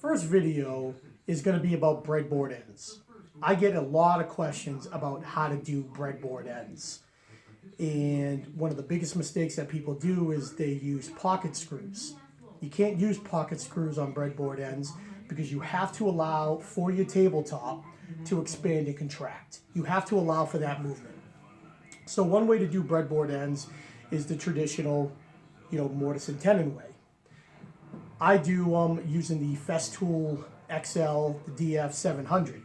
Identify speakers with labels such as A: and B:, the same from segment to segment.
A: First video is going to be about breadboard ends. I get a lot of questions about how to do breadboard ends. And one of the biggest mistakes that people do is they use pocket screws. You can't use pocket screws on breadboard ends because you have to allow for your tabletop to expand and contract. You have to allow for that movement. So one way to do breadboard ends is the traditional, mortise and tenon way. I do using the Festool XL DF 700.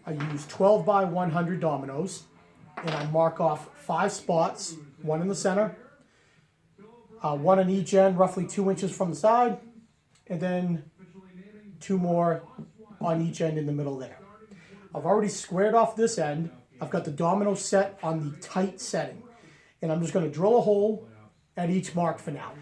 A: I use 12 by 100 dominoes, and I mark off 5 spots, one in the center, one on each end, roughly 2 inches from the side, and then 2 more on each end in the middle there. I've already squared off this end. I've got the domino set on the tight setting, and I'm just going to drill a hole at each mark for now.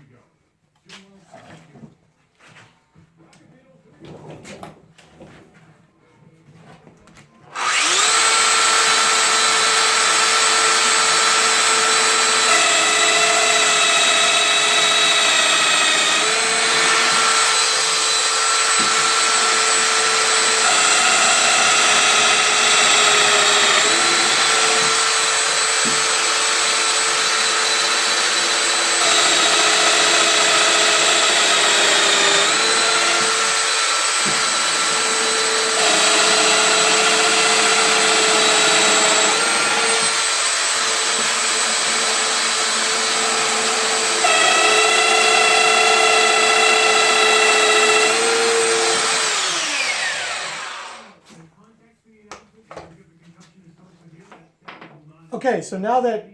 A: Okay, so now that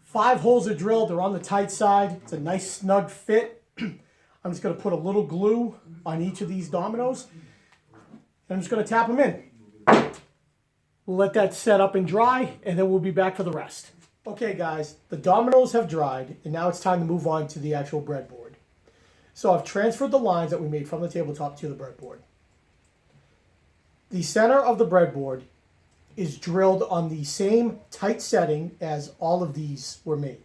A: 5 holes are drilled, they're on the tight side, it's a nice snug fit. I'm just going to put a little glue on each of these dominoes, and I'm just going to tap them in. We'll let that set up and dry, and then we'll be back for the rest. Okay guys, the dominoes have dried, and now it's time to move on to the actual breadboard. So I've transferred the lines that we made from the tabletop to the breadboard. The center of the breadboard is drilled on the same tight setting as all of these were made.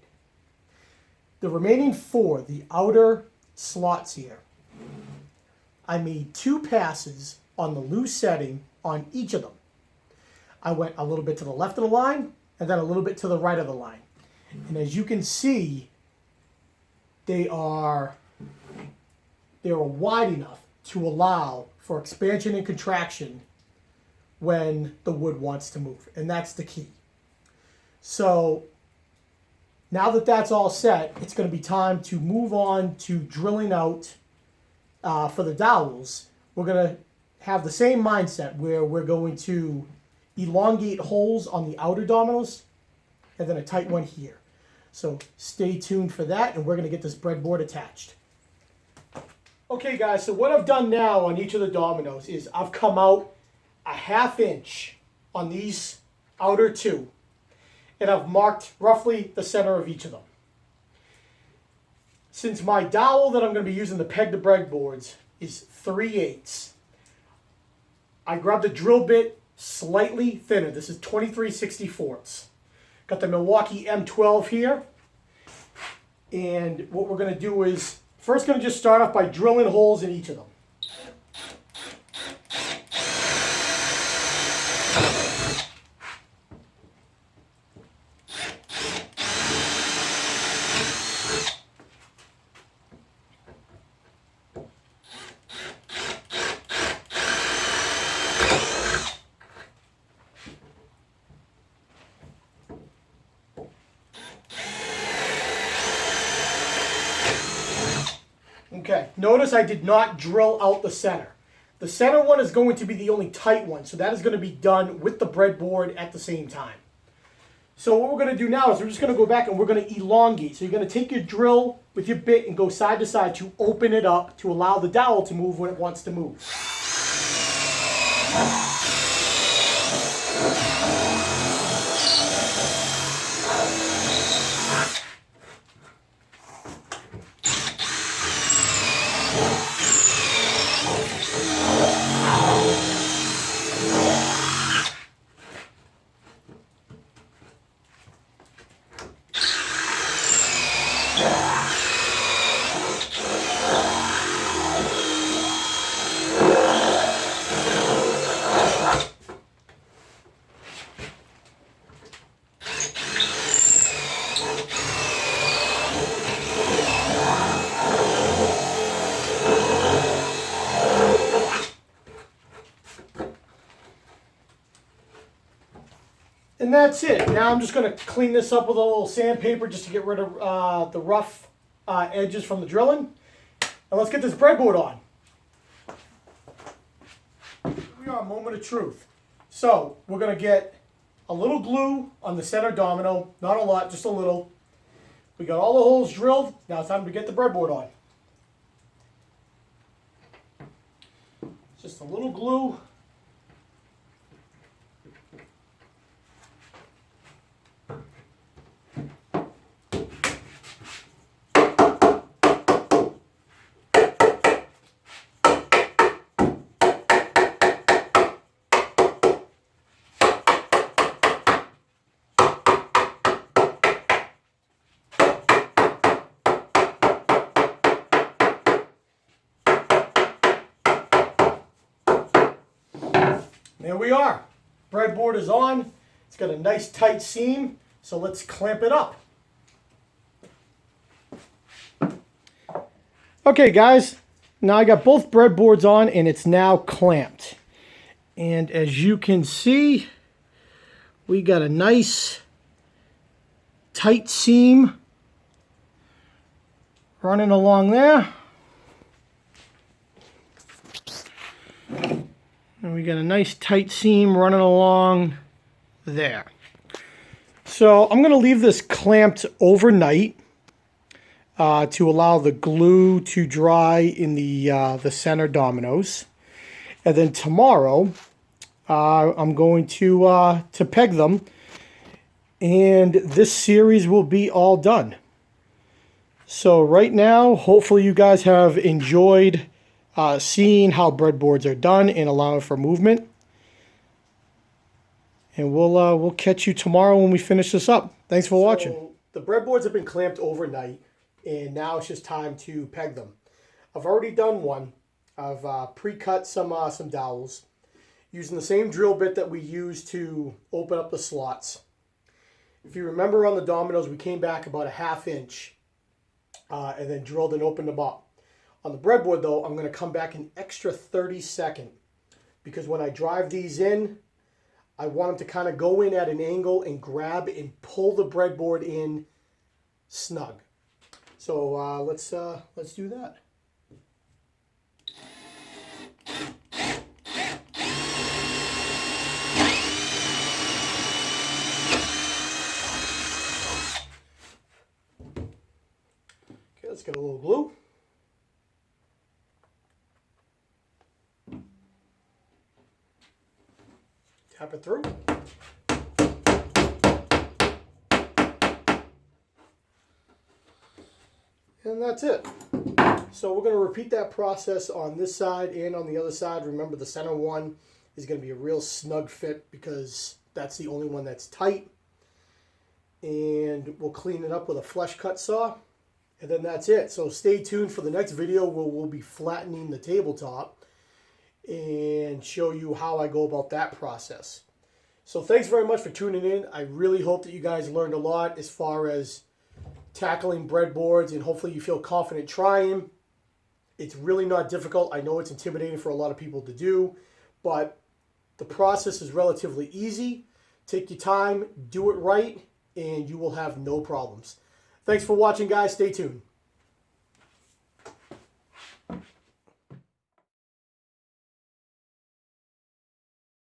A: The remaining 4, the outer slots here, I made 2 passes on the loose setting on each of them. I went a little bit to the left of the line and then a little bit to the right of the line. And as you can see, they are wide enough to allow for expansion and contraction when the wood wants to move, and that's the key. So now that that's all set, it's going to be time to move on to drilling out for the dowels. We're going to have the same mindset where we're going to elongate holes on the outer dominoes and then a tight one here. So stay tuned for that, and we're going to get this breadboard attached. Okay guys, so what I've done now on each of the dominoes is I've come out a 1/2 inch on these outer 2, and I've marked roughly the center of each of them. Since my dowel that I'm going to be using to peg the breadboards is 3/8, I grabbed a drill bit slightly thinner. This is 23/64. Got the Milwaukee M12 here, and what we're going to do is first going to just start off by drilling holes in each of them. Okay, notice I did not drill out the center. The center one is going to be the only tight one, so that is going to be done with the breadboard at the same time. So what we're going to do now is we're just going to go back and we're going to elongate. So you're going to take your drill with your bit and go side to side to open it up to allow the dowel to move when it wants to move. And that's it. Now I'm just going to clean this up with a little sandpaper just to get rid of the rough edges from the drilling. And let's get this breadboard on. Here we are, moment of truth. So we're going to get a little glue on the center domino. Not a lot, just a little. We got all the holes drilled. Now it's time to get the breadboard on. Just a little glue. There we are. Breadboard is on. It's got a nice tight seam, so let's clamp it up. Okay guys, now I got both breadboards on and it's now clamped. And as you can see, we got a nice tight seam running along there. And we got a nice tight seam running along there. So I'm going to leave this clamped overnight to allow the glue to dry in the center dominoes. And then tomorrow I'm going to peg them. And this series will be all done. So right now, hopefully you guys have enjoyed seeing how breadboards are done and allowing for movement. And we'll catch you tomorrow when we finish this up. Thanks for watching. So the breadboards have been clamped overnight, and now it's just time to peg them. I've already done one. I've pre-cut some dowels using the same drill bit that we used to open up the slots. If you remember on the dominoes, we came back about a 1/2 inch and then drilled and opened them up. On the breadboard, though, I'm going to come back an extra 30-second because when I drive these in, I want them to kind of go in at an angle and grab and pull the breadboard in snug. So let's do that. Okay, let's get a little glue. Tap it through. And that's it. So we're going to repeat that process on this side and on the other side. Remember, the center one is going to be a real snug fit because that's the only one that's tight. And we'll clean it up with a flush cut saw. And then that's it. So stay tuned for the next video where we'll be flattening the tabletop and show you how I go about that process. So thanks very much for tuning in. I really hope that you guys learned a lot as far as tackling breadboards, and hopefully you feel confident trying. It's really not difficult. I know it's intimidating for a lot of people to do, but the process is relatively easy. Take your time, do it right, and you will have no problems. Thanks for watching, guys. Stay tuned.